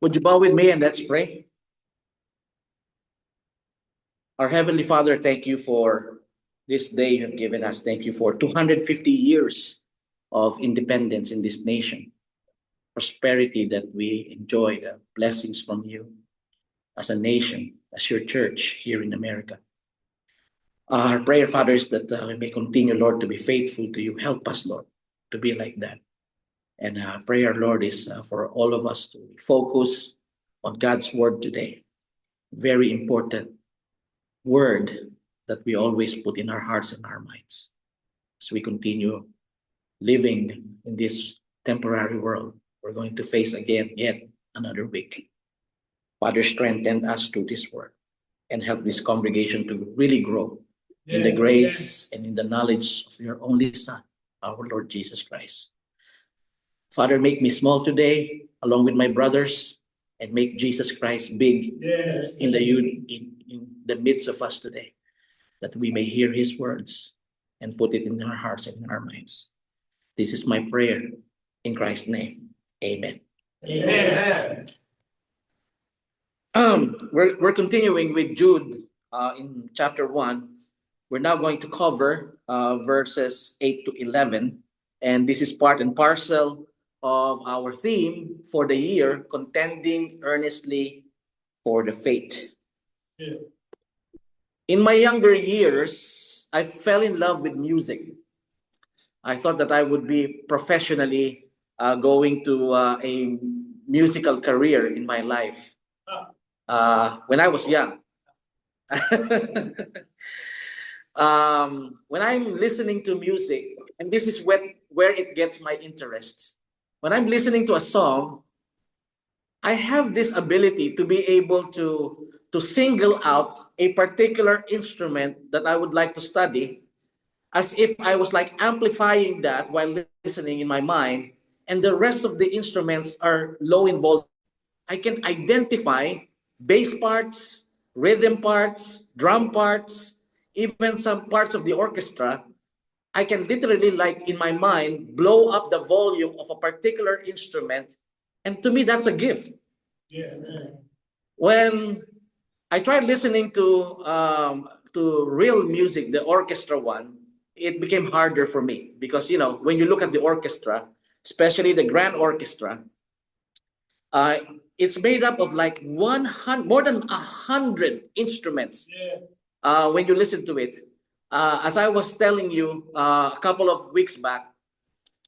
Would you bow with me and let's pray? Our Heavenly Father, thank you for this day you have given us. Thank you for 250 years of independence in this nation, prosperity that we enjoy, the blessings from you as a nation, as your church here in America. Our prayer, Father, is that we may continue, Lord, to be faithful to you. Help us, Lord, to be like that. And prayer, Lord, is for all of us to focus on God's word today. Very important word that we always put in our hearts and our minds as we continue living in this temporary world. We're going to face again yet another week. Father, strengthen us through this word and help this congregation to really grow in the grace and in the knowledge of your only Son, our Lord Jesus Christ. Father, make me small today along with my brothers and make Jesus Christ big in the midst of us today, that we may hear his words and put it in our hearts and in our minds. This is my prayer in Christ's name. Amen. Amen. We're continuing with Jude in chapter 1. We're now going to cover verses 8 to 11. And this is part and parcel of our theme for the year, contending earnestly for the faith. Yeah. In my younger years, I fell in love with music. I thought that I would be professionally going to a musical career in my life when I was young. When I'm listening to music, and this is where it gets my interest. When I'm listening to a song, I have this ability to be able to single out a particular instrument that I would like to study, as if I was like amplifying that while listening in my mind, and the rest of the instruments are low in volume. I can identify bass parts, rhythm parts, drum parts, even some parts of the orchestra. I can literally, like in my mind, blow up the volume of a particular instrument. And to me, that's a gift. Yeah. When I tried listening to real music, the orchestra one, it became harder for me because, you know, when you look at the orchestra, especially the grand orchestra, it's made up of like 100, more than 100 instruments. Yeah. When you listen to it. As I was telling you a couple of weeks back,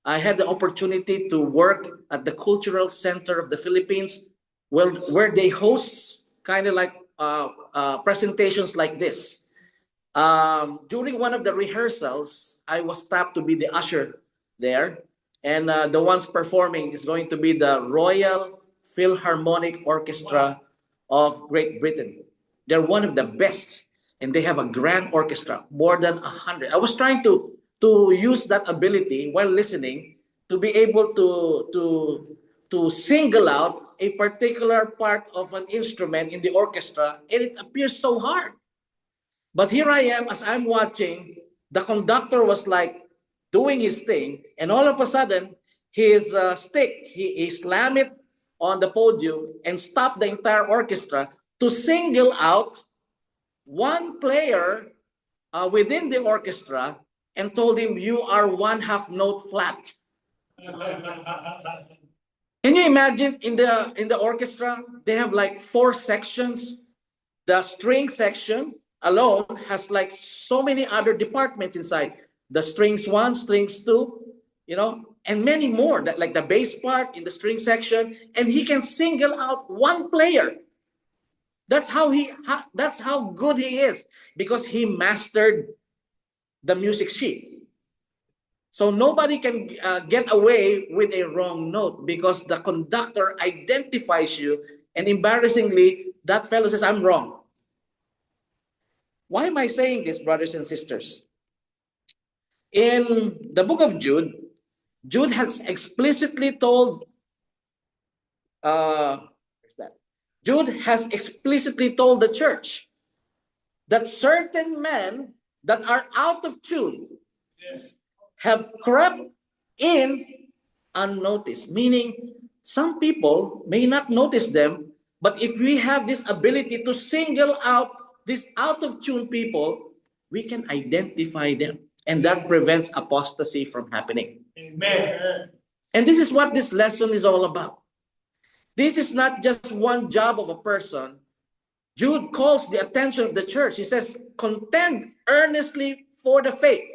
I had the opportunity to work at the Cultural Center of the Philippines, where they host kind of like presentations like this. During one of the rehearsals, I was tapped to be the usher there. And the ones performing is going to be the Royal Philharmonic Orchestra of Great Britain. They're one of the best. And they have a grand orchestra, more than 100. I was trying to use that ability while listening to be able to single out a particular part of an instrument in the orchestra, and it appears so hard. But here I am, as I'm watching, the conductor was like doing his thing, and all of a sudden, his stick, he slammed it on the podium and stopped the entire orchestra to single out one player within the orchestra and told him, "You are one half note flat." Can you imagine in the orchestra, they have like 4 sections. The string section alone has like so many other departments inside. The strings 1, strings 2, you know, and many more, that like the bass part in the string section, and he can single out one player. That's how good he is, because he mastered the music sheet. So nobody can get away with a wrong note because the conductor identifies you, and embarrassingly, that fellow says, "I'm wrong." Why am I saying this, brothers and sisters? In the book of Jude, Jude has explicitly told Jude has explicitly told the church that certain men that are out of tune have crept in unnoticed, meaning some people may not notice them, but if we have this ability to single out these out of tune people, we can identify them. And that prevents apostasy from happening. Amen. And this is what this lesson is all about. This is not just one job of a person. Jude calls the attention of the church. He says, contend earnestly for the faith.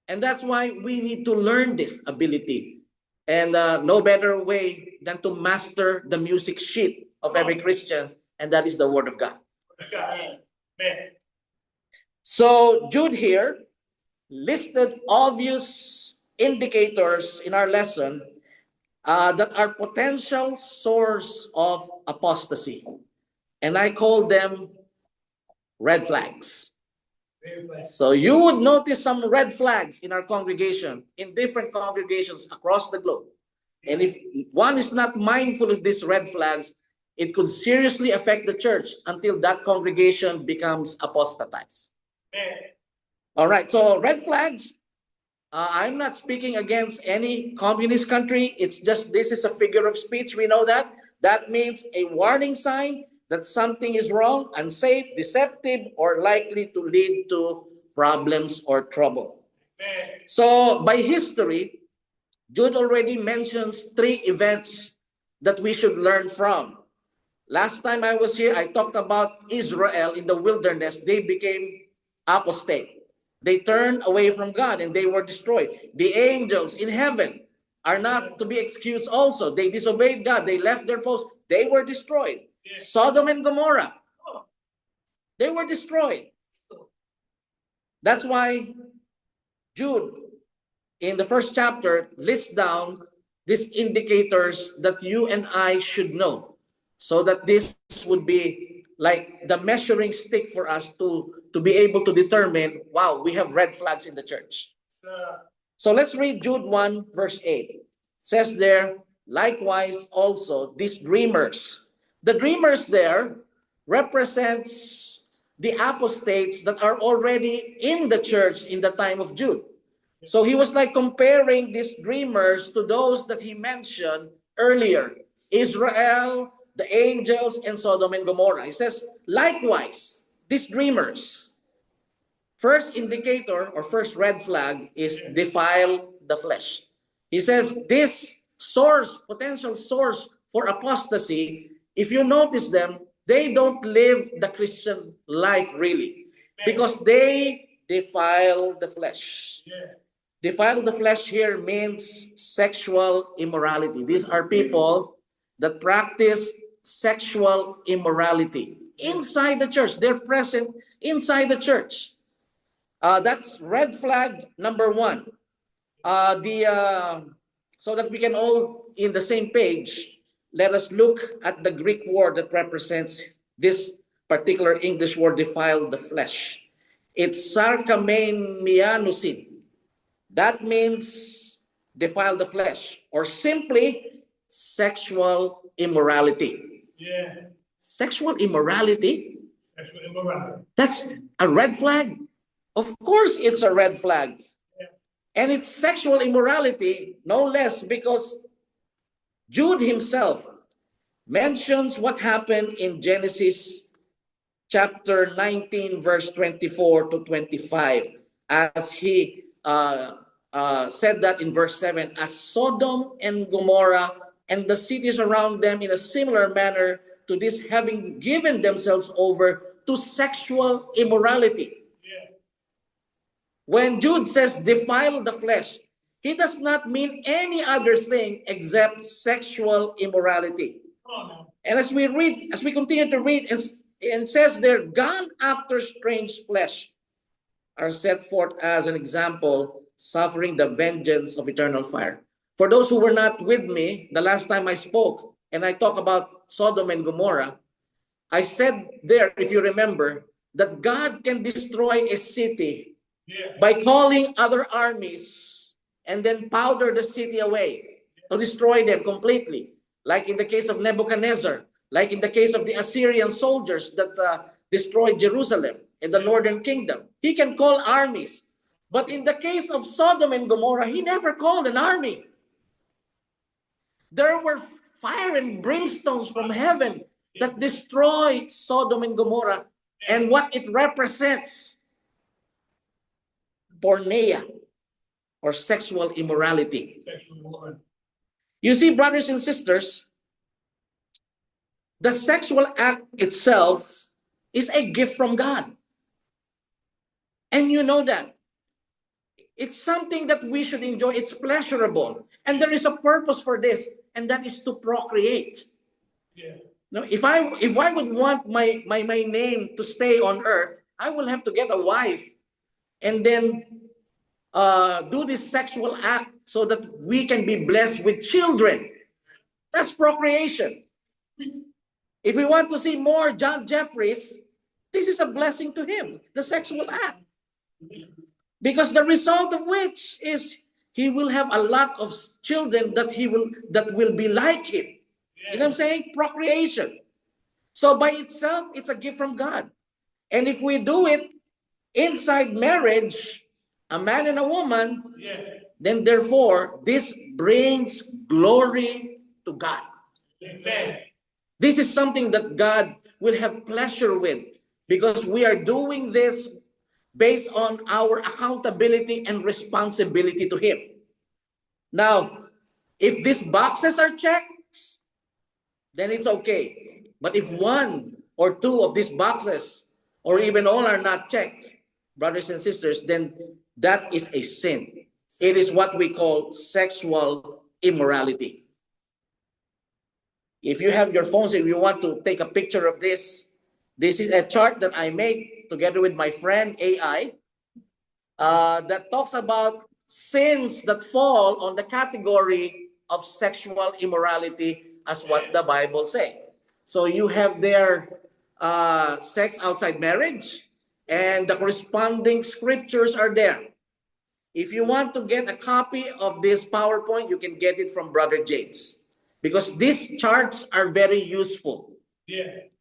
And that's why we need to learn this ability. And no better way than to master the music sheet of every Christian, and that is the Word of God. Amen. So Jude here listed obvious indicators in our lesson that are potential source of apostasy. And I call them red flags. So you would notice some red flags in our congregation, in different congregations across the globe. And if one is not mindful of these red flags, it could seriously affect the church until that congregation becomes apostatized. All right, so red flags, I'm not speaking against any communist country. It's just this is a figure of speech. We know that. That means a warning sign that something is wrong, unsafe, deceptive, or likely to lead to problems or trouble. So by history, Jude already mentions 3 events that we should learn from. Last time I was here, I talked about Israel in the wilderness. They became apostate. They turned away from God and they were destroyed. The angels in heaven are not to be excused also. They disobeyed God. They left their post. They were destroyed. Sodom and Gomorrah, they were destroyed. That's why Jude, in the first chapter, lists down these indicators that you and I should know, so that this would be like the measuring stick for us to be able to determine, wow, we have red flags in the church. So let's read Jude 1, verse 8. It says there, likewise also these dreamers. The dreamers there represents the apostates that are already in the church in the time of Jude. So he was like comparing these dreamers to those that he mentioned earlier, Israel, the angels, and Sodom and Gomorrah. He says, likewise, these dreamers. First indicator or first red flag is defile the flesh. He says this source, potential source for apostasy, if you notice them, they don't live the Christian life really, because they defile the flesh. Defile the flesh here means sexual immorality. These are people that practice sexual immorality inside the church. They're present inside the church. That's red flag number 1. So that we can all in the same page, let us look at the Greek word that represents this particular English word, defile the flesh. It's sarkamenianusin. That means defile the flesh, or simply sexual immorality. Sexual immorality? That's a red flag? Of course it's a red flag. And it's sexual immorality, no less, because Jude himself mentions what happened in Genesis chapter 19, verse 24 to 25, as he said that in verse 7, as Sodom and Gomorrah and the cities around them in a similar manner to this, having given themselves over to sexual immorality. When Jude says defile the flesh, he does not mean any other thing except sexual immorality. And as we continue to read, and it says they're gone after strange flesh, are set forth as an example, suffering the vengeance of eternal fire. For those who were not with me, the last time I spoke, and I talked about Sodom and Gomorrah, I said there, if you remember, that God can destroy a city by calling other armies and then powder the city away to destroy them completely. Like in the case of Nebuchadnezzar, like in the case of the Assyrian soldiers that destroyed Jerusalem in the northern kingdom. He can call armies. But in the case of Sodom and Gomorrah, he never called an army. There were fire and brimstones from heaven that destroyed Sodom and Gomorrah. And what it represents, porneia, or sexual immorality. You see, brothers and sisters, the sexual act itself is a gift from God. And you know that. It's something that we should enjoy. It's pleasurable. And there is a purpose for this, and that is to procreate. Yeah. Now, if I would want my name to stay on earth, I will have to get a wife and then do this sexual act so that we can be blessed with children. That's procreation. If we want to see more John Jeffries, this is a blessing to him, the sexual act. Because the result of which is he will have a lot of children that will be like him. You know what I'm saying? Procreation. So by itself, it's a gift from God. And if we do it inside marriage, a man and a woman, then therefore, this brings glory to God. Amen. This is something that God will have pleasure with, because we are doing this based on our accountability and responsibility to Him. Now, if these boxes are checked, then it's okay. But if one or two of these boxes, or even all, are not checked, brothers and sisters, then that is a sin. It is what we call sexual immorality. If you have your phones and you want to take a picture of this, this is a chart that I made together with my friend AI that talks about sins that fall on the category of sexual immorality, as what the Bible says. So you have there sex outside marriage, and the corresponding scriptures are there. If you want to get a copy of this PowerPoint, you can get it from Brother James, because these charts are very useful. Yeah.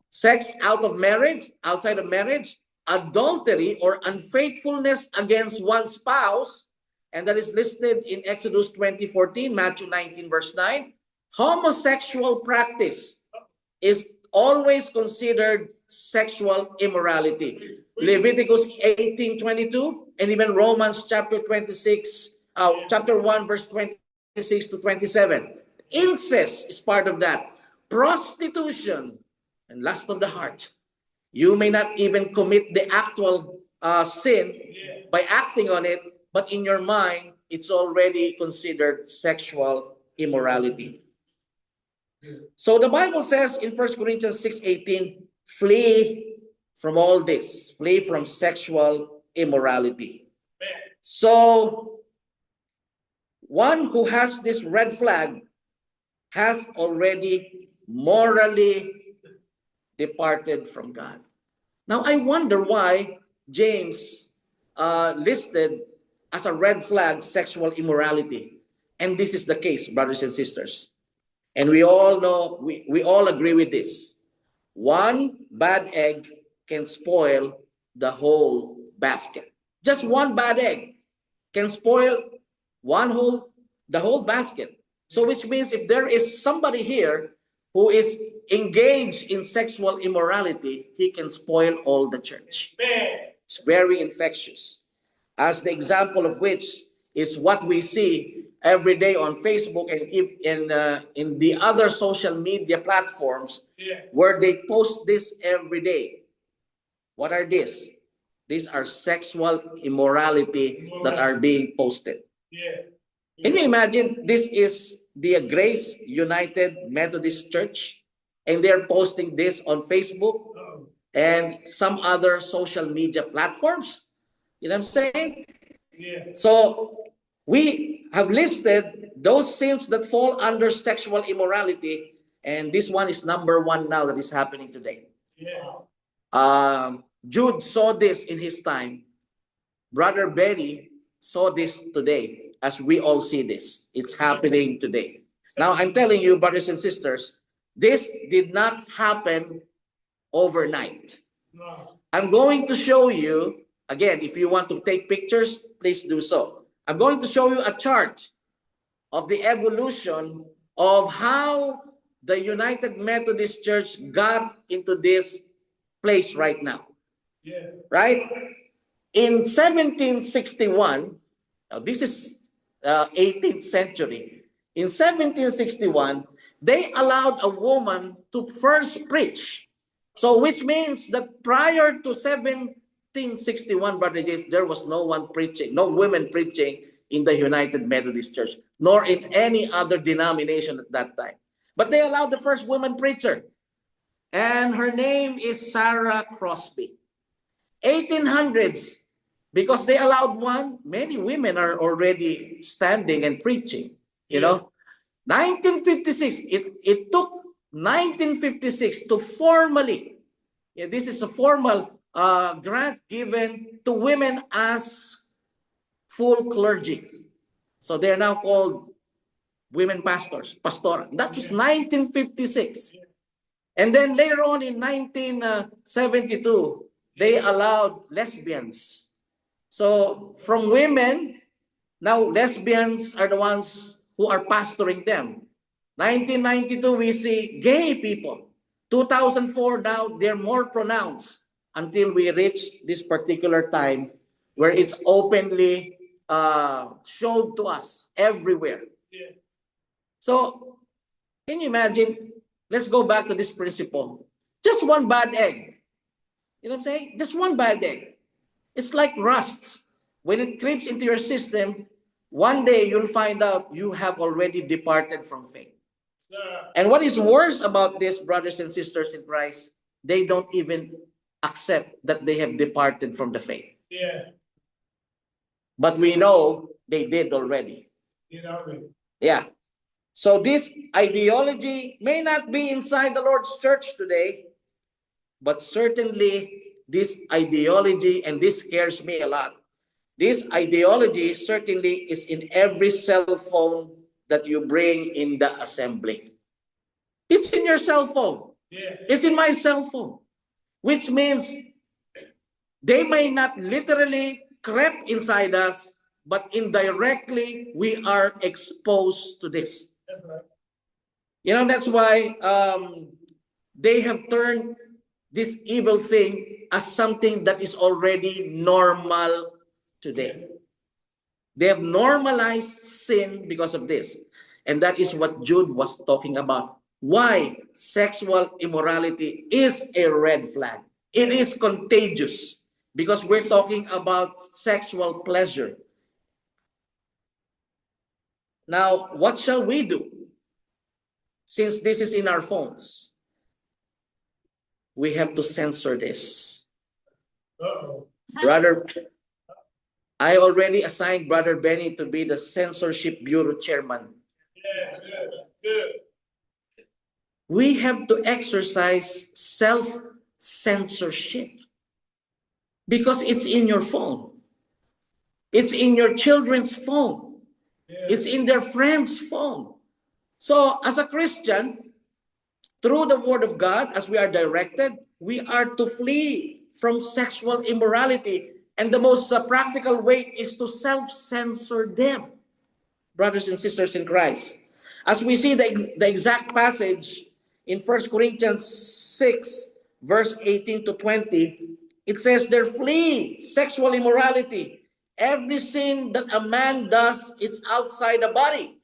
Sex out of marriage, outside of marriage, adultery or unfaithfulness against one spouse, and that is listed in Exodus 20:14, Matthew 19 verse 9. Homosexual practice is always considered sexual immorality. Leviticus 18:22, and even Romans chapter 26, chapter 1 verse 26 to 27. Incest is part of that. Prostitution and lust of the heart. You may not even commit the actual sin by acting on it, but in your mind, it's already considered sexual immorality. So the Bible says in 1 Corinthians 6:18, flee from all this. Flee from sexual immorality. So one who has this red flag has already morally departed from God. Now I wonder why James listed as a red flag sexual immorality. And this is the case, brothers and sisters. And we all know, we all agree with this. One bad egg can spoil the whole basket. Just one bad egg can spoil the whole basket. So which means if there is somebody here who is engaged in sexual immorality, he can spoil all the church. It's very infectious. As the example of which is what we see every day on Facebook and in the other social media platforms, where they post this every day. What are these? These are sexual immorality that are being posted. Can you imagine? This is the Grace United Methodist Church, and they're posting this on Facebook and some other social media platforms. You know what I'm saying? So we have listed those sins that fall under sexual immorality, and this one is number one now that is happening today. Jude saw this in his time. Brother Benny saw this today, as we all see this. It's happening today. Now, I'm telling you, brothers and sisters, this did not happen overnight. I'm going to show you, again, if you want to take pictures, please do so. I'm going to show you a chart of the evolution of how the United Methodist Church got into this place right now. Yeah. Right? In 1761, now this is 18th century. In 1761, they allowed a woman to first preach. So which means that prior to 1761, Brother James, there was no one preaching, no women preaching in the United Methodist Church, nor in any other denomination at that time. But they allowed the first woman preacher, and her name is Sarah Crosby. 1800s, because they allowed one, many women are already standing and preaching, you know. 1956, it took 1956 to formally, this is a formal grant given to women as full clergy. So they are now called women pastors, pastora. That was 1956. And then later on in 1972, they allowed lesbians. So from women, now lesbians are the ones who are pastoring them. 1992, we see gay people. 2004, now they're more pronounced until we reach this particular time where it's openly shown to us everywhere. Yeah. So can you imagine? Let's go back to this principle. Just one bad egg. You know what I'm saying? Just one bad egg. It's like rust. When it creeps into your system, one day you'll find out you have already departed from faith. And what is worse about this, brothers and sisters in Christ, they don't even accept that they have departed from the faith. Yeah. But we know they did already. Yeah. So this ideology may not be inside the Lord's church today, but certainly this ideology, and this scares me a lot, this ideology certainly is in every cell phone that you bring in the assembly. It's in your cell phone. Yeah. It's in my cell phone, which means they may not literally creep inside us, but indirectly we are exposed to this. That's right. You know, that's why they have turned this evil thing as something that is already normal today. They have normalized sin because of this. And that is what Jude was talking about. Why sexual immorality is a red flag. It is contagious because we're talking about sexual pleasure. Now, what shall we do? Since this is in our phones, we have to censor this. Brother, I already assigned Brother Benny to be the Censorship Bureau Chairman. We have to exercise self-censorship because it's in your phone. It's in your children's phone. It's in their friend's phone. So as a Christian, through the Word of God, as we are directed, we are to flee from sexual immorality. And the most practical way is to self-censor them, brothers and sisters in Christ. As we see the exact passage in 1 Corinthians 6, verse 18 to 20, it says there, flee sexual immorality. Every sin that a man does is outside the body.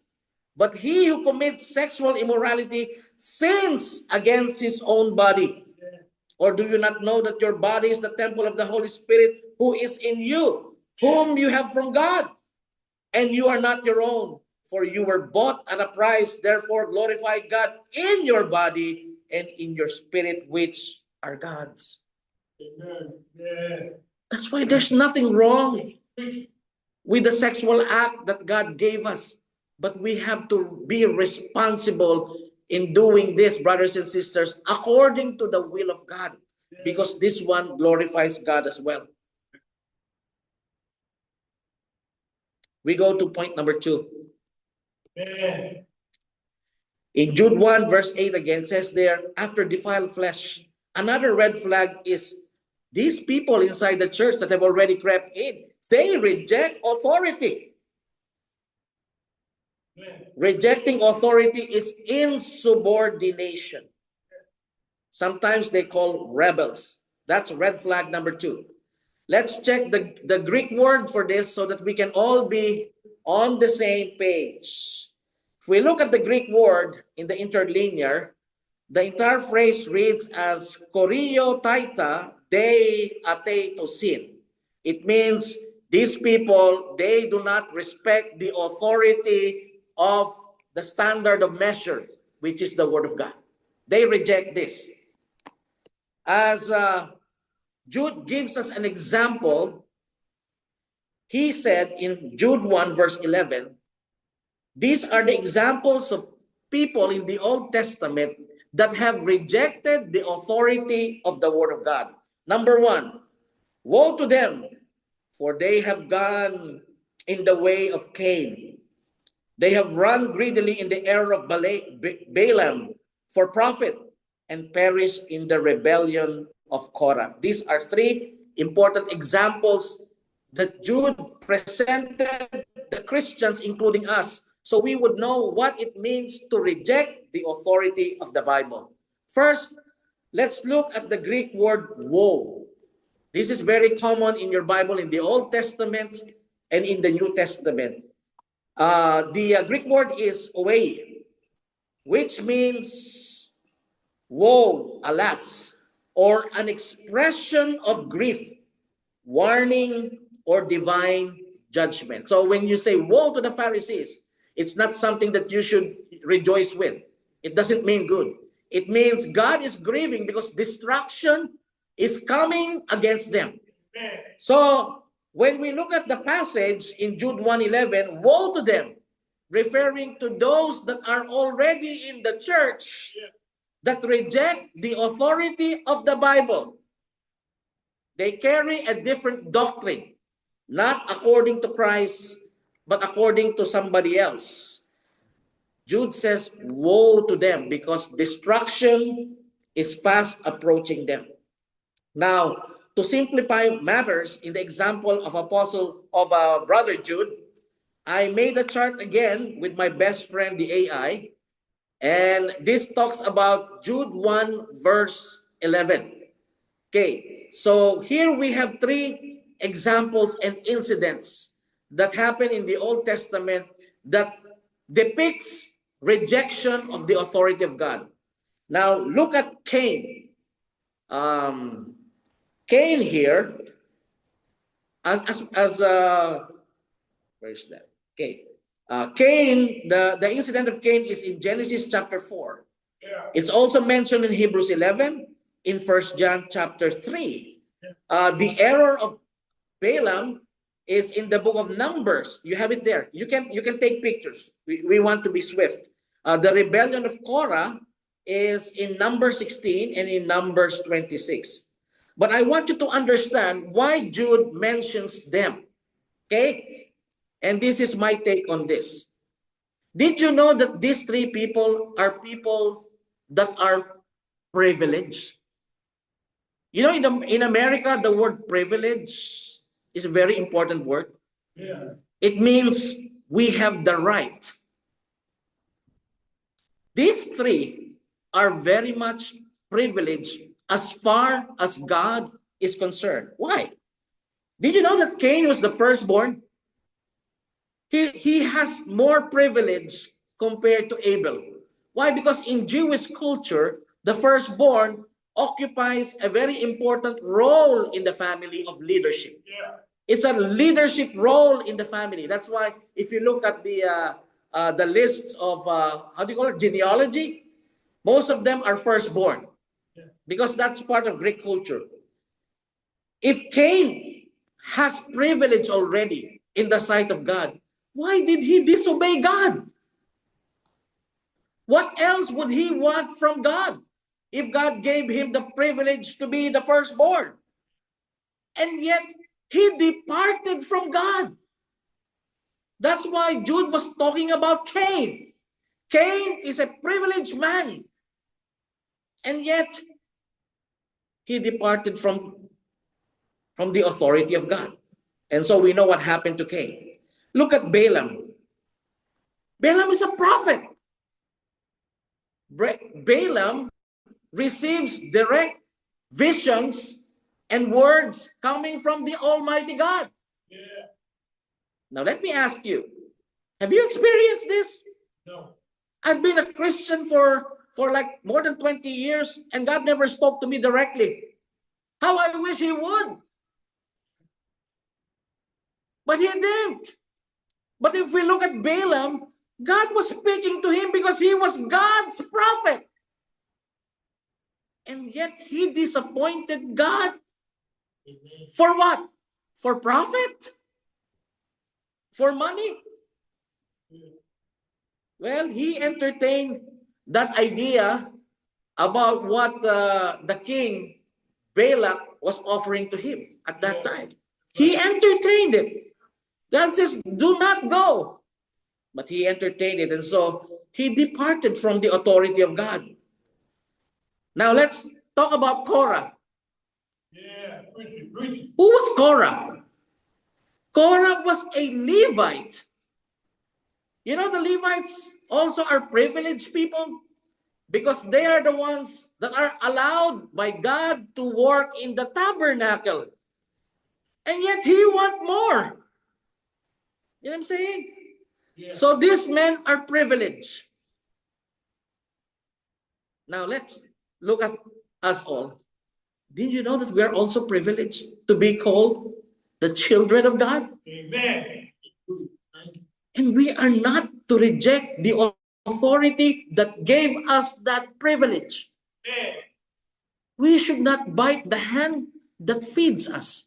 But he who commits sexual immorality sins against his own body. Or do you not know that your body is the temple of the Holy Spirit who is in you, whom you have from God? And you are not your own, for you were bought at a price. Therefore glorify God in your body and in your spirit, which are God's. Amen. Yeah. That's why there's nothing wrong with the sexual act that God gave us. But we have to be responsible in doing this, brothers and sisters, according to the will of God. Because this one glorifies God as well. We go to point number 2. In Jude 1, verse 8 again, says there, after defiled flesh, another red flag is these people inside the church that have already crept in, they reject authority. Rejecting authority is insubordination. Sometimes they call rebels. That's red flag number 2. Let's check the Greek word for this so that we can all be on the same page. If we look at the Greek word in the interlinear, the entire phrase reads as chorio taita de ateitosin. It means these people, they do not respect the authority of the standard of measure, which is the word of God. They reject this. As Jude gives us an example, he said in Jude 1 verse 11, these are the examples of people in the Old Testament that have rejected the authority of the Word of God. Number 1, woe to them, for they have gone in the way of Cain. They have run greedily in the error of Balaam for profit and perished in the rebellion of Korah. These are 3 important examples that Jude presented the Christians, including us, so we would know what it means to reject the authority of the Bible. First, let's look at the Greek word woe. This is very common in your Bible in the Old Testament and in the New Testament. The Greek word is oei, which means woe, alas, or an expression of grief, warning, or divine judgment. So when you say woe to the Pharisees, it's not something that you should rejoice with. It doesn't mean good. It means God is grieving because destruction is coming against them. So when we look at the passage in Jude 1:11, woe to them, referring to those that are already in the church that reject the authority of the Bible. They carry a different doctrine, not according to Christ, but according to somebody else. Jude says, woe to them because destruction is fast approaching them. Now, to simplify matters, in the example of Brother Jude, I made a chart again with my best friend, the AI, and this talks about Jude 1 verse 11. Okay, so here we have 3 examples and incidents that happen in the Old Testament that depicts rejection of the authority of God. Now, look at Cain. Cain here, where's that? Okay. Cain, the incident of Cain is in Genesis chapter 4. Yeah. It's also mentioned in Hebrews 11, in 1 John chapter 3. The error of Balaam is in the book of Numbers. You have it there. You can take pictures. We want to be swift. The rebellion of Korah is in Numbers 16 and in Numbers 26. But I want you to understand why Jude mentions them. Okay? And this is my take on this. Did you know that these 3 people are people that are privileged? You know, in America, the word privilege is a very important word. Yeah. It means we have the right. These 3 are very much privileged as far as God is concerned. Why? Did you know that Cain was the firstborn? He has more privilege compared to Abel. Why? Because in Jewish culture, the firstborn occupies a very important role in the family of leadership. Yeah. It's a leadership role in the family. That's why if you look at the lists of, how do you call it, genealogy, most of them are firstborn. Yeah. Because that's part of Greek culture. If Cain has privilege already in the sight of God, why did he disobey God? What else would he want from God if God gave him the privilege to be the firstborn? And yet, he departed from God. That's why Jude was talking about Cain. Cain is a privileged man. And yet, he departed from the authority of God. And so we know what happened to Cain. Look at Balaam. Balaam is a prophet. Balaam receives direct visions and words coming from the Almighty God. Yeah. Now let me ask you, have you experienced this? No. I've been a Christian for like more than 20 years and God never spoke to me directly. How I wish He would. But He didn't. But if we look at Balaam, God was speaking to him because he was God's prophet. And yet he disappointed God. For what? For profit? For money? Well, he entertained that idea about what the king Balak was offering to him at that time. He entertained it. God says, do not go. But he entertained it, and so he departed from the authority of God. Now let's talk about Korah. Yeah, preach it. Who was Korah? Korah was a Levite. You know, the Levites also are privileged people because they are the ones that are allowed by God to work in the tabernacle. And yet he want more. You know what I'm saying? Yeah. So these men are privileged. Now let's look at us all. Did you know that we are also privileged to be called the children of God? Amen. And we are not to reject the authority that gave us that privilege. Amen. We should not bite the hand that feeds us.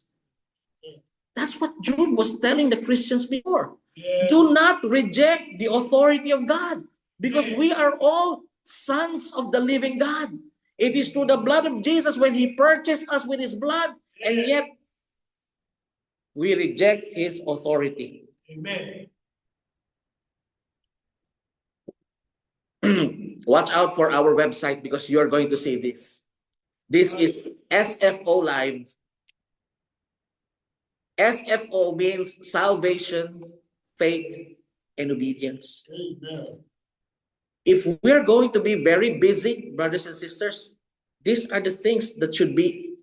That's what Jude was telling the Christians before. Yeah. Do not reject the authority of God because we are all sons of the living God. It is through the blood of Jesus when He purchased us with His blood, and yet we reject His authority. Amen. Watch out for our website because you are going to see this. This is SFO Live. SFO means salvation, faith, and obedience. Amen. If we're going to be very busy, brothers and sisters, these are the things that should be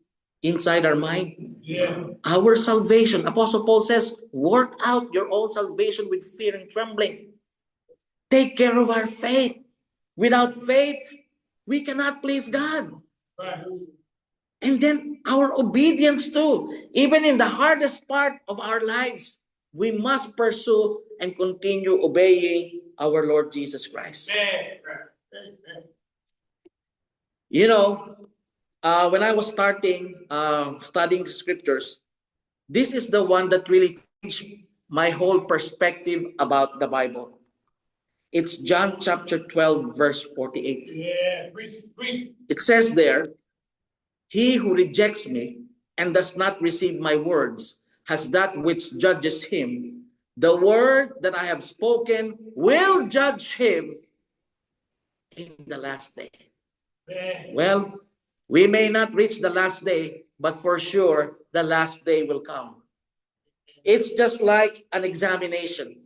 inside our mind. Yeah. Our salvation. Apostle Paul says, work out your own salvation with fear and trembling. Take care of our faith. Without faith, we cannot please God. Right. And then our obedience too. Even in the hardest part of our lives, we must pursue and continue obeying our Lord Jesus Christ. You know, when I was studying the scriptures, this is the one that really changed my whole perspective about the Bible. It's John chapter 12, verse 48. Yeah, preach. It says there, he who rejects me and does not receive my words has that which judges him. The word that I have spoken will judge him in the last day. Well, we may not reach the last day, but for sure, the last day will come. It's just like an examination.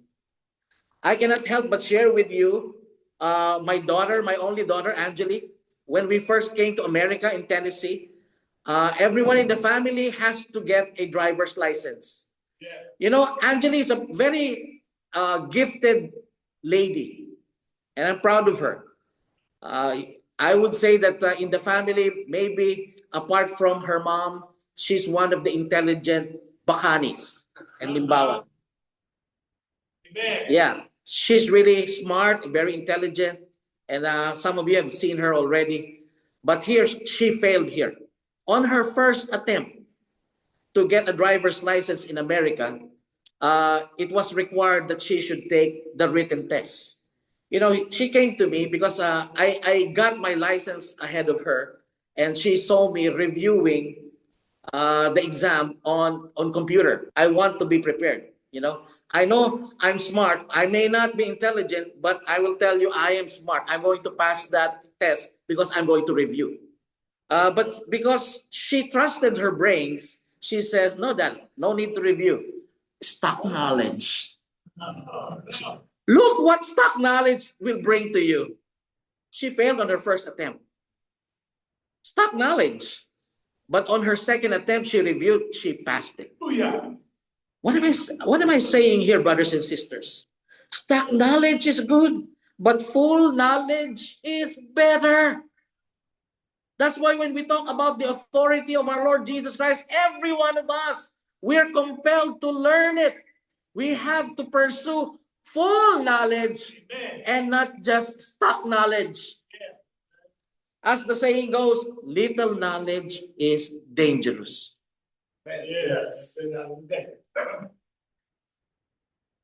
I cannot help but share with you my daughter, my only daughter, Angelique. When we first came to America in Tennessee, everyone in the family has to get a driver's license. Yeah. You know, Angelique is a very gifted lady, and I'm proud of her. I would say that in the family, maybe apart from her mom, she's one of the intelligent Bacanis and Limbawa. Amen. Yeah, she's really smart, very intelligent, and some of you have seen her already. But here, she failed here. On her first attempt to get a driver's license in America, it was required that she should take the written test. You know, she came to me because I got my license ahead of her, and she saw me reviewing the exam on computer. I want to be prepared, you know. I know I'm smart. I may not be intelligent, but I will tell you I am smart. I'm going to pass that test because I'm going to review. But because she trusted her brains, she says, no, Dad, no need to review. Stock knowledge. Look what stock knowledge will bring to you. She failed on her first attempt. Stock knowledge. But on her second attempt, she reviewed, she passed it. Oh, yeah. What am I saying here, brothers and sisters? Stock knowledge is good, but full knowledge is better. That's why when we talk about the authority of our Lord Jesus Christ, every one of us, we're compelled to learn it. We have to pursue full knowledge and not just stock knowledge. As the saying goes, little knowledge is dangerous. Yes.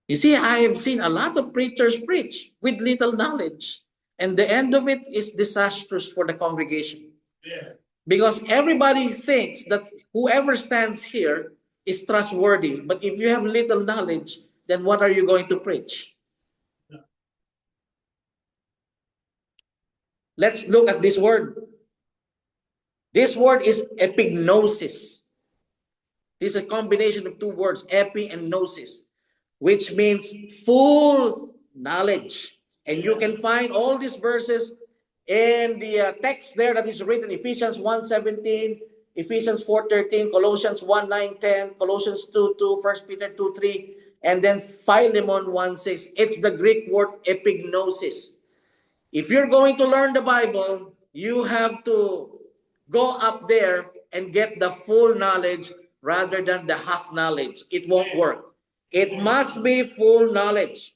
You see, I have seen a lot of preachers preach with little knowledge, and the end of it is disastrous for the congregation. Yeah. Because everybody thinks that whoever stands here is trustworthy. But if you have little knowledge, then what are you going to preach? Let's look at this word. This word is epignosis. This is a combination of two words, epi and gnosis, which means full knowledge. And you can find all these verses in the text there that is written, Ephesians 1:17, Ephesians 4:13, Colossians 1:9-10, Colossians 2:2, 1 Peter 2:3, and then Philemon 1:6. It's the Greek word epignosis. If you're going to learn the Bible, you have to go up there and get the full knowledge rather than the half knowledge. It won't work. It must be full knowledge,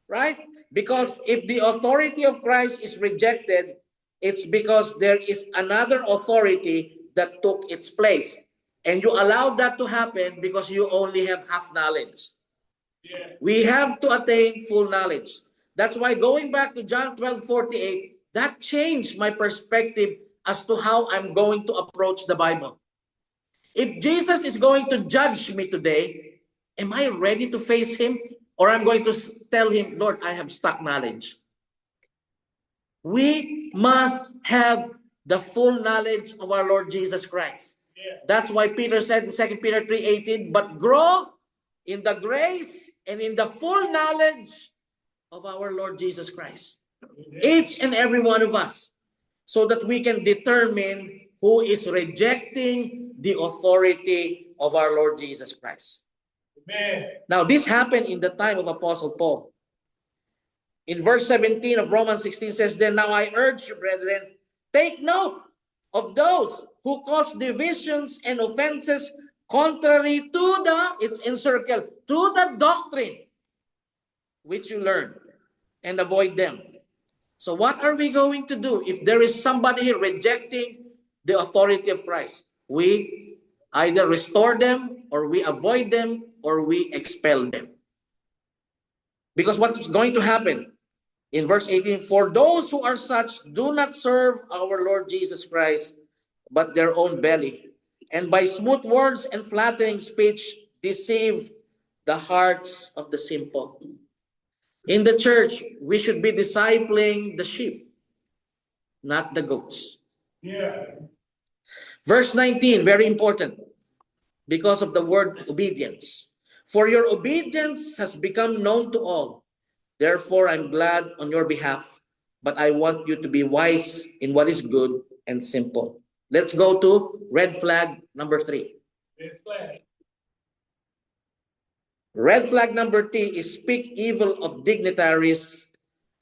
right? Because if the authority of Christ is rejected, it's because there is another authority that took its place. And you allow that to happen because you only have half knowledge. We have to attain full knowledge. That's why going back to John 12:48, that changed my perspective as to how I'm going to approach the Bible. If Jesus is going to judge me today, am I ready to face him? Or I'm going to tell him, Lord, I have stock knowledge. We must have the full knowledge of our Lord Jesus Christ. That's why Peter said in 2 Peter 3:18, but grow in the grace and in the full knowledge of our Lord Jesus Christ. Each and every one of us, so that we can determine who is rejecting the authority of our Lord Jesus Christ. Amen. Now, this happened in the time of Apostle Paul. In verse 17 of Romans 16 says, then now I urge you, brethren, take note of those who cause divisions and offenses contrary to the, it's encircled, to the doctrine which you learn, and avoid them. So what are we going to do if there is somebody rejecting the authority of Christ? We either restore them, or we avoid them, or we expel them. Because what's going to happen? In verse 18, for those who are such do not serve our Lord Jesus Christ, but their own belly, and by smooth words and flattering speech deceive the hearts of the simple. In the church, we should be discipling the sheep, not the goats. Yeah. Verse 19, very important, because of the word obedience. For your obedience has become known to all. Therefore, I'm glad on your behalf, but I want you to be wise in what is good and simple. Let's go to red flag number 3. Red flag. Red flag number 3 is speak evil of dignitaries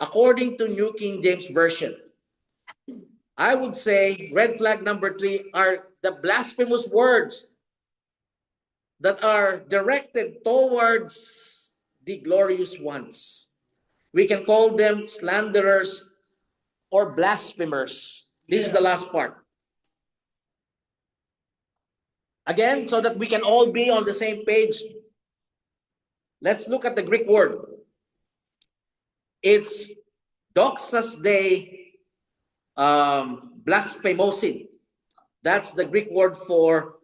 according to New King James Version. I would say red flag number 3 are the blasphemous words that are directed towards the glorious ones. We can call them slanderers or blasphemers. This is the last part. Again, so that we can all be on the same page, let's look at the Greek word. It's doxas de blasphemosin. That's the Greek word for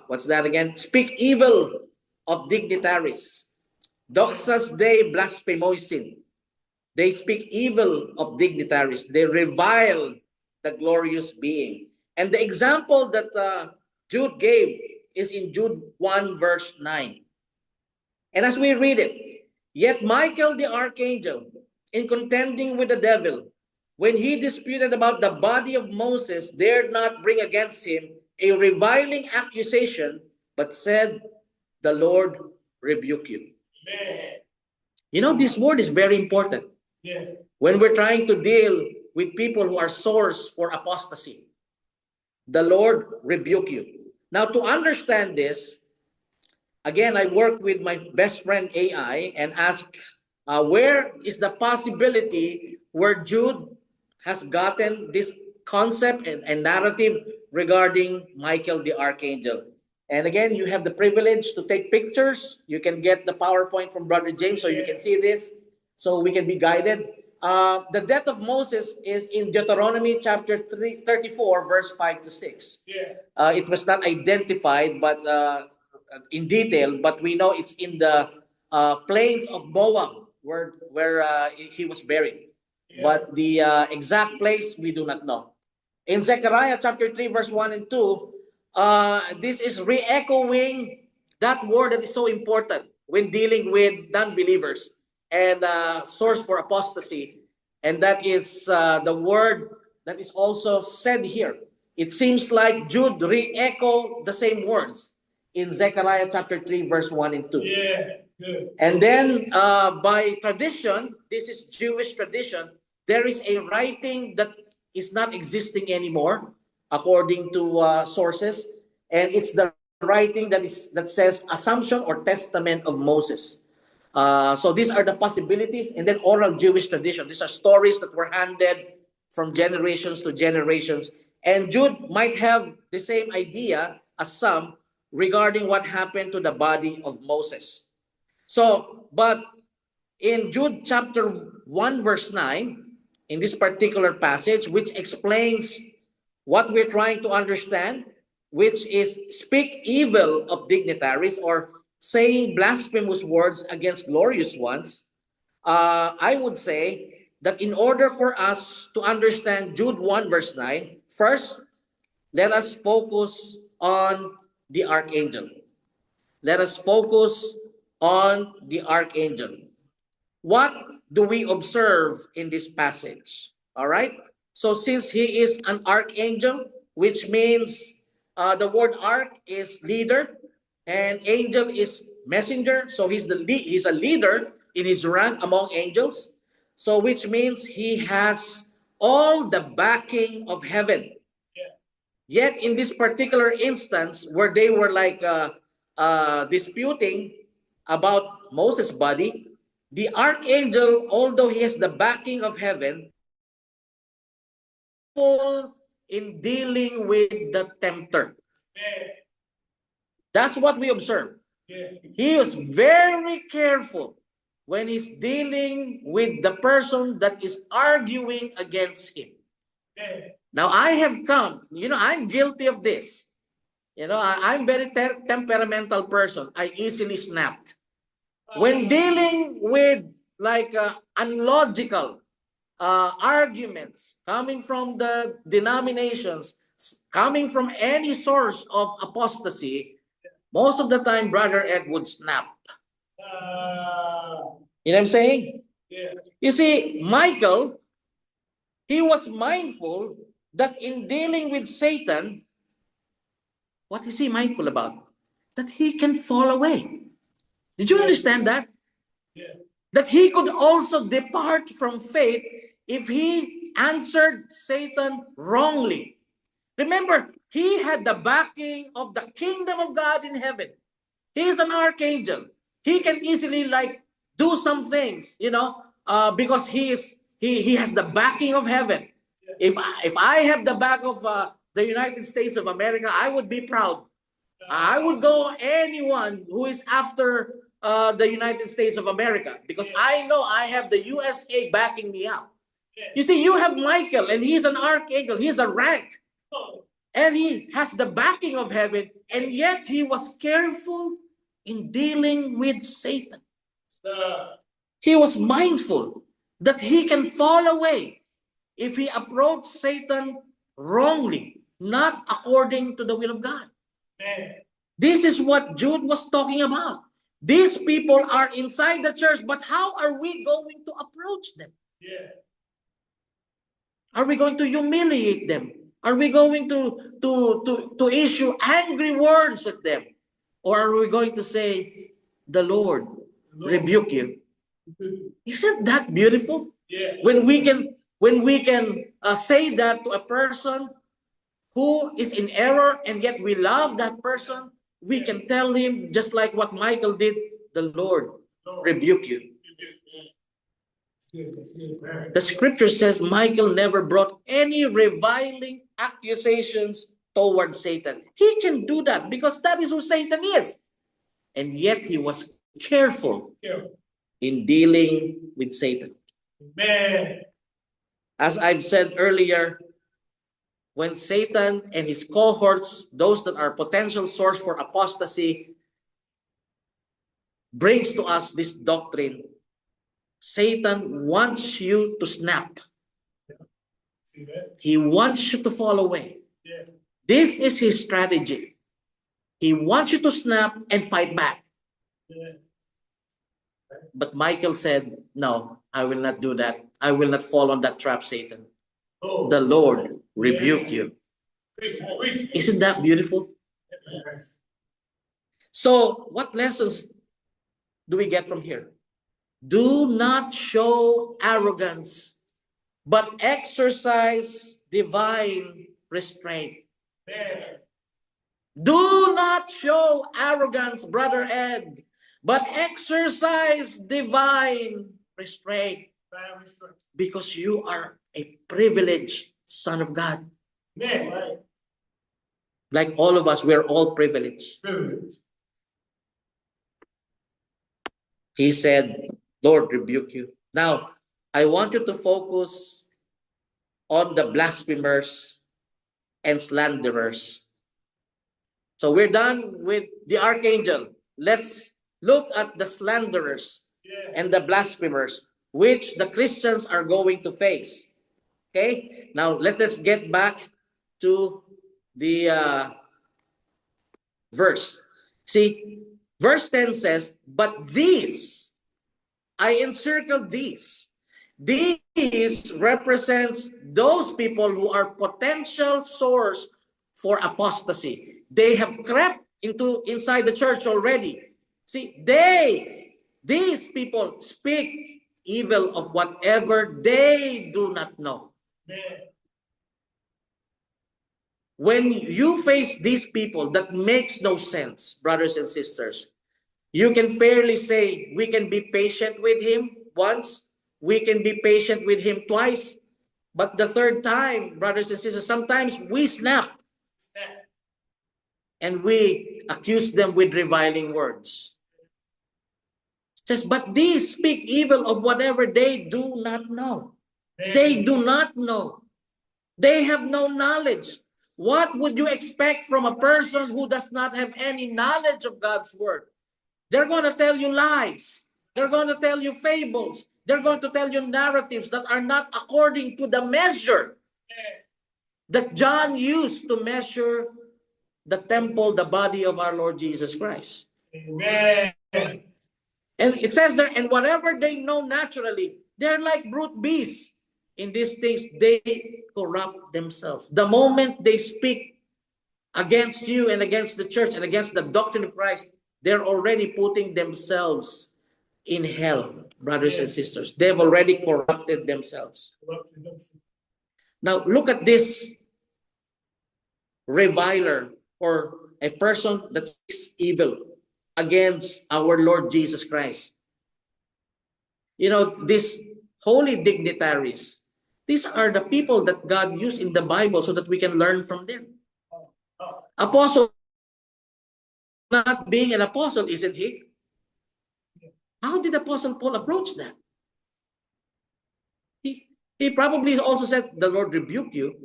what's that again? Speak evil of dignitaries. Doxas de blasphemosin. They speak evil of dignitaries. They revile the glorious being. And the example that Jude gave is in Jude 1 verse 9. And as we read it, Yet Michael the archangel, in contending with the devil, when he disputed about the body of Moses, dared not bring against him a reviling accusation, but said, "The Lord rebuke you." Amen. You know, this word is very important Yeah. when we're trying to deal with people who are source for apostasy. The Lord rebuke you. Now, to understand this, again, I work with my best friend AI and ask, where is the possibility where Jude has gotten this concept and narrative regarding Michael the Archangel? And again, you have the privilege to take pictures. You can get the PowerPoint from Brother James so you can see this, so we can be guided. The death of Moses is in Deuteronomy chapter 34, verse 5 to 6. Yeah. It was not identified, but in detail, but we know it's in the plains of Moab where he was buried. Yeah. But the exact place we do not know. In Zechariah chapter 3, verse 1 and 2, this is re-echoing that word that is so important when dealing with non-believers and source for apostasy. And that is the word that is also said here. It seems like Jude re-echo the same words in Zechariah chapter 3, verse 1 and 2. Yeah. Good. And then by tradition, this is Jewish tradition, there is a writing that is not existing anymore, according to sources. And it's the writing that says Assumption or Testament of Moses. So these are the possibilities. And then oral Jewish tradition. These are stories that were handed from generations to generations. And Jude might have the same idea as some regarding what happened to the body of Moses. So, but in Jude chapter 1, verse 9, in this particular passage, which explains what we're trying to understand, which is speak evil of dignitaries or saying blasphemous words against glorious ones, I would say that in order for us to understand Jude 1, verse 9, first, let us focus on the archangel. Let us focus on the archangel. What do we observe in this passage? All right. So since he is an archangel, which means the word arch is leader and angel is messenger. So he's a leader in his rank among angels. So which means he has all the backing of heaven. Yeah. Yet in this particular instance where they were like disputing about Moses' body, the archangel, although he has the backing of heaven, full in dealing with the tempter. Amen. That's what we observe. Yeah. He was very careful when he's dealing with the person that is arguing against him. Amen. Now, I have come, I'm guilty of this. I'm very temperamental person. I easily snapped. When dealing with like unlogical arguments coming from the denominations, coming from any source of apostasy, most of the time, Brother Ed would snap. You know what I'm saying? Yeah. You see, Michael, he was mindful that in dealing with Satan, what is he mindful about? That he can fall away. Did you understand that? Yeah. That he could also depart from faith if he answered Satan wrongly. Remember, he had the backing of the kingdom of God in heaven. He is an archangel. He can easily like do some things, because he has the backing of heaven. If I have the back of the United States of America, I would be proud. I would go anyone who is after the United States of America because I know I have the USA backing me up. You see, you have Michael and he's an archangel. He's a rank. And he has the backing of heaven. And yet he was careful in dealing with Satan. He was mindful that he can fall away if he approached Satan wrongly, not according to the will of God. Amen. This is what Jude was talking about. These people are inside the church, but how are we going to approach them? Yeah. Are we going to humiliate them? Are we going to issue angry words at them? Or are we going to say, the Lord rebuke you? Isn't that beautiful? Yeah. When we can say that to a person who is in error, and yet we love that person, we can tell him just like what Michael did, the Lord rebuke you. The scripture says Michael never brought any reviling accusations towards Satan. He can do that because that is who Satan is. And yet he was careful in dealing with Satan. Man. As I've said earlier, when Satan and his cohorts, those that are potential source for apostasy, brings to us this doctrine, Satan wants you to snap. See that? He wants you to fall away. Yeah. This is his strategy. He wants you to snap and fight back. Yeah. But Michael said, no, I will not do that. I will not fall on that trap, Satan. Oh. The Lord rebuke you. Isn't that beautiful? So, what lessons do we get from here? Do not show arrogance, but exercise divine restraint. Man. Do not show arrogance, Brother Ed, but exercise divine restraint, because you are a privileged son of God. Man. Right. Like all of us, we're all privileged. He said, Lord, rebuke you. Now, I want you to focus on the blasphemers and slanderers. So we're done with the archangel. Let's look at the slanderers and the blasphemers, which the Christians are going to face. Okay? Now, let us get back to the verse. See, verse 10 says, but these, I encircled these. These represents those people who are potential source for apostasy. They have crept inside the church already. See, these people speak evil of whatever they do not know. When you face these people, that makes no sense, brothers and sisters. You can fairly say, we can be patient with him once, we can be patient with him twice, but the third time, brothers and sisters, sometimes we snap and we accuse them with reviling words. It says, but these speak evil of whatever they do not know. They do not know. They have no knowledge. What would you expect from a person who does not have any knowledge of God's word? They're going to tell you lies. They're going to tell you fables. They're going to tell you narratives that are not according to the measure that John used to measure the temple, the body of our Lord Jesus Christ. Amen. And it says there, and whatever they know naturally, they're like brute beasts. In these things, they corrupt themselves. The moment they speak against you and against the church and against the doctrine of Christ, they're already putting themselves in hell, brothers and sisters. They've already corrupted themselves. Now, look at this reviler, or a person that speaks evil against our Lord Jesus Christ. You know, these holy dignitaries, these are the people that God used in the Bible so that we can learn from them. Apostle, not being an apostle, isn't he? How did Apostle Paul approach that? He probably also said, the Lord rebuke you,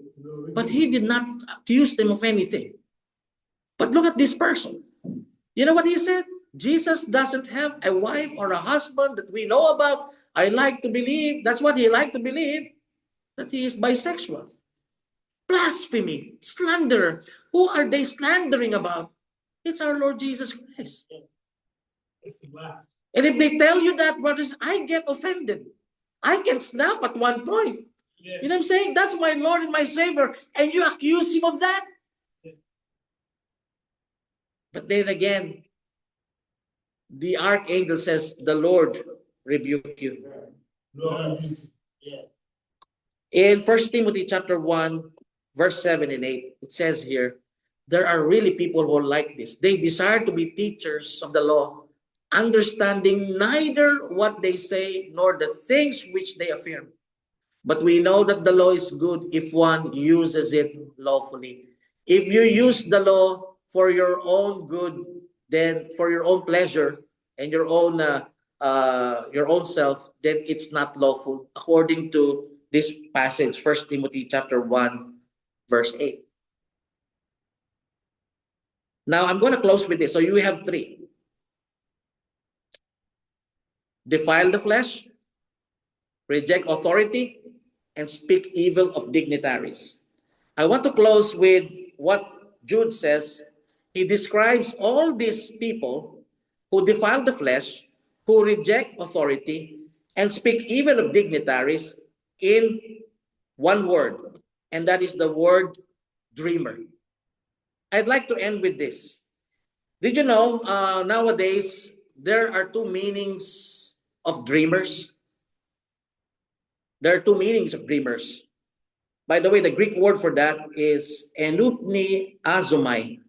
but he did not accuse them of anything. But look at this person. You know what he said? Jesus doesn't have a wife or a husband that we know about. I like to believe, that's what he liked to believe, that he is bisexual. Blasphemy, slander. Who are they slandering about? It's our Lord Jesus Christ. And if they tell you that, brothers, I get offended. I can snap at one point. You know what I'm saying? That's my Lord and my Savior. And you accuse him of that? But then again, the archangel says, the Lord rebuke you. In 1 Timothy chapter 1, verse 7 and 8, it says here, there are really people who are like this. They desire to be teachers of the law, understanding neither what they say nor the things which they affirm. But we know that the law is good if one uses it lawfully. If you use the law for your own good, then for your own pleasure and your own self, then it's not lawful, according to this passage, 1 Timothy chapter 1, verse 8. Now, I'm going to close with this. So you have three. Defile the flesh, reject authority, and speak evil of dignitaries. I want to close with what Jude says. He describes all these people who defile the flesh, who reject authority, and speak evil of dignitaries in one word, and that is the word dreamer. I'd like to end with this. Did you know nowadays there are two meanings of dreamers? There are two meanings of dreamers. By the way, the Greek word for that is enupni azomai,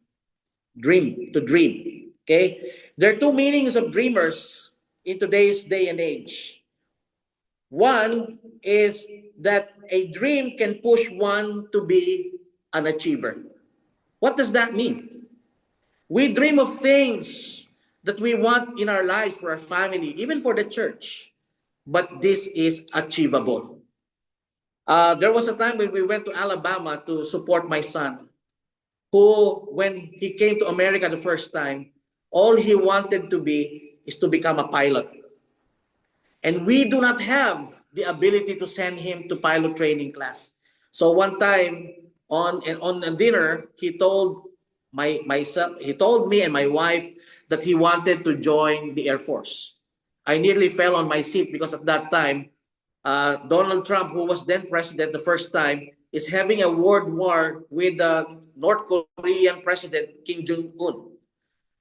dream, to dream. Okay? There are two meanings of dreamers in today's day and age. One is that a dream can push one to be an achiever. What does that mean? We dream of things that we want in our life, for our family, even for the church. But this is achievable. There was a time when we went to Alabama to support my son, who, when he came to America the first time, all he wanted to be is to become a pilot. And we do not have the ability to send him to pilot training class. So one time on a dinner, he told he told me and my wife that he wanted to join the Air Force. I nearly fell on my seat because at that time, Donald Trump, who was then president the first time, is having a world war with the North Korean president, Kim Jong-un.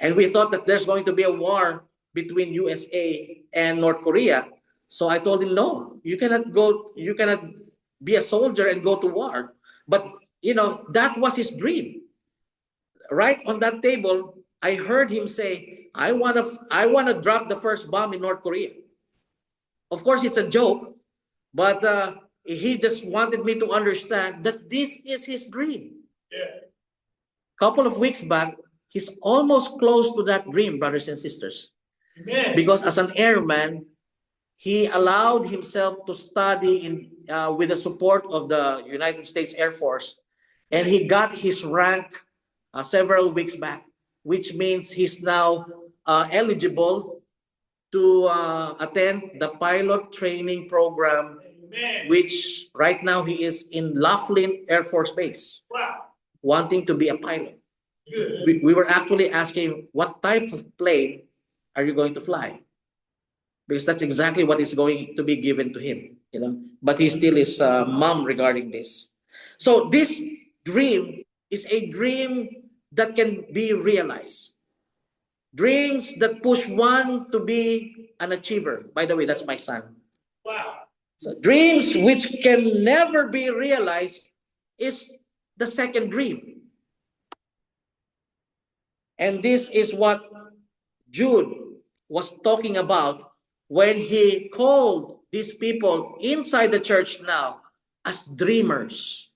And we thought that there's going to be a war between USA and North Korea. So I told him, no, you cannot be a soldier and go to war. But, that was his dream. Right on that table, I heard him say, I want to drop the first bomb in North Korea. Of course, it's a joke, but he just wanted me to understand that this is his dream. Yeah. Couple of weeks back, he's almost close to that dream, brothers and sisters. Amen. Because as an airman, he allowed himself to study with the support of the United States Air Force, and he got his rank several weeks back, which means he's now eligible to attend the pilot training program. Amen. Which right now he is in Laughlin Air Force Base. Wow. Wanting to be a pilot. Good. We were actually asking, what type of plane are you going to fly? Because that's exactly what is going to be given to him, But he still is mum regarding this. So this dream is a dream that can be realized. Dreams that push one to be an achiever. By the way, that's my son. Wow. So dreams which can never be realized is the second dream. And this is what Jude was talking about when he called these people inside the church now as dreamers.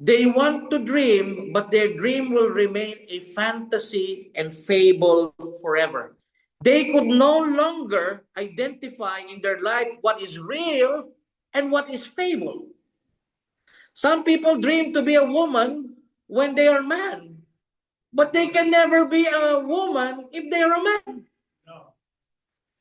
They want to dream, but their dream will remain a fantasy and fable forever. They could no longer identify in their life what is real and what is fable. Some people dream to be a woman when they are man, but they can never be a woman if they are a man. No.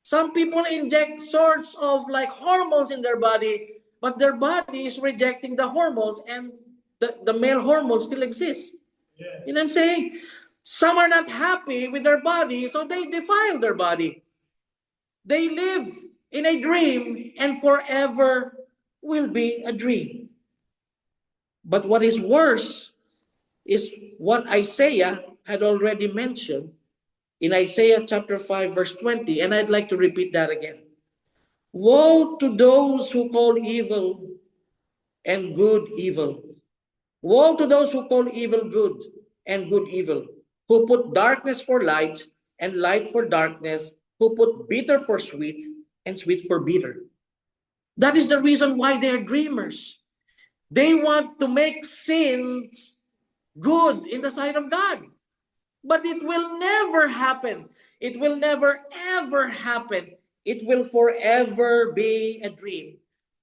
Some people inject sorts of hormones in their body, but their body is rejecting the hormones, and the male hormones still exist. Yeah. You know what I'm saying? Some are not happy with their body, so they defile their body. They live in a dream and forever will be a dream. But what is worse is what Isaiah had already mentioned in Isaiah chapter 5 verse 20, and I'd like to repeat that again. Woe to those who call evil and good evil. Woe to those who call evil good and good evil, who put darkness for light and light for darkness, who put bitter for sweet and sweet for bitter. That is the reason why they are dreamers. They want to make sins good in the sight of God. But it will never happen. It will never ever happen. It will forever be a dream.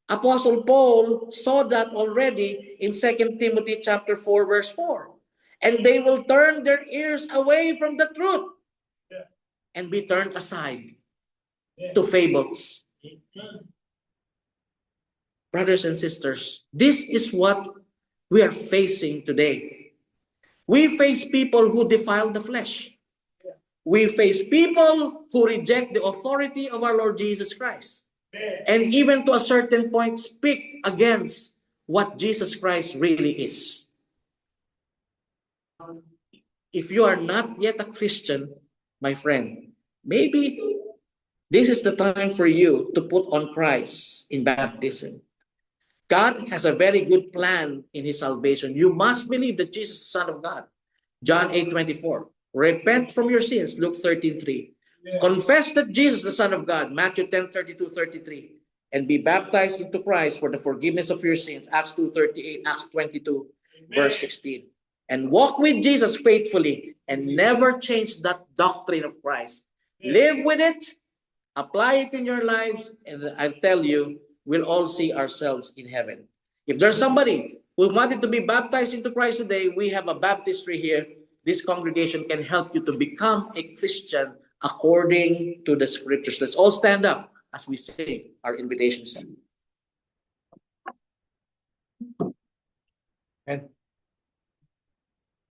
Apostle Paul saw that already in 2 Timothy chapter 4 verse 4. And they will turn their ears away from the truth and be turned aside to fables. Brothers and sisters, this is what we are facing today. We face people who defile the flesh. We face people who reject the authority of our Lord Jesus Christ. And even to a certain point, speak against what Jesus Christ really is. If you are not yet a Christian, my friend, maybe this is the time for you to put on Christ in baptism. God has a very good plan in his salvation. You must believe that Jesus is the Son of God. John 8:24. Repent from your sins. Luke 13:3. Confess that Jesus is the Son of God. Matthew 10:32-33. And be baptized into Christ for the forgiveness of your sins. Acts 2:38, Acts 22, verse 16. And walk with Jesus faithfully and never change that doctrine of Christ. Live with it, apply it in your lives, and I'll tell you, we'll all see ourselves in heaven. If there's somebody who wanted to be baptized into Christ today, we have a baptistry here. This congregation can help you to become a Christian according to the scriptures. Let's all stand up as we sing our invitation song. And